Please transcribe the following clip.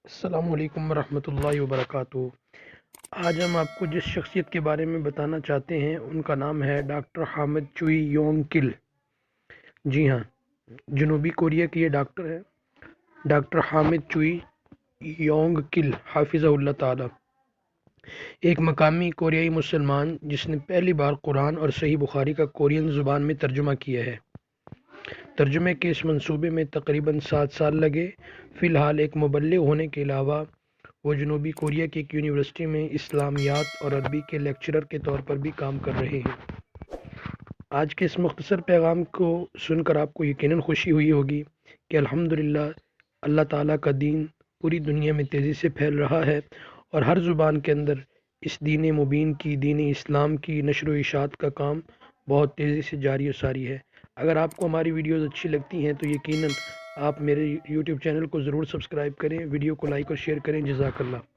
السلام علیکم ورحمۃ اللہ وبرکاتہ۔ آج ہم آپ کو جس شخصیت کے بارے میں بتانا چاہتے ہیں ان کا نام ہے ڈاکٹر حامد چوئی یونگ کل۔ جی ہاں، جنوبی کوریا کے یہ ڈاکٹر ہیں، ڈاکٹر حامد چوئی یونگ کل حافظہ اللہ تعالی، ایک مقامی کوریائی مسلمان جس نے پہلی بار قرآن اور صحیح بخاری کا کورین زبان میں ترجمہ کیا ہے۔ ترجمے کے اس منصوبے میں تقریباً 7 سال لگے۔ فی الحال ایک مبلغ ہونے کے علاوہ وہ جنوبی کوریا کی ایک یونیورسٹی میں اسلامیات اور عربی کے لیکچرر کے طور پر بھی کام کر رہے ہیں۔ آج کے اس مختصر پیغام کو سن کر آپ کو یقیناً خوشی ہوئی ہوگی کہ الحمدللہ اللہ تعالیٰ کا دین پوری دنیا میں تیزی سے پھیل رہا ہے اور ہر زبان کے اندر اس دین مبین کی، دین اسلام کی نشر و اشاعت کا کام بہت تیزی سے جاری و ساری ہے۔ اگر آپ کو ہماری ویڈیوز اچھی لگتی ہیں تو یقیناً آپ میرے یوٹیوب چینل کو ضرور سبسکرائب کریں، ویڈیو کو لائک اور شیئر کریں۔ جزاک اللہ۔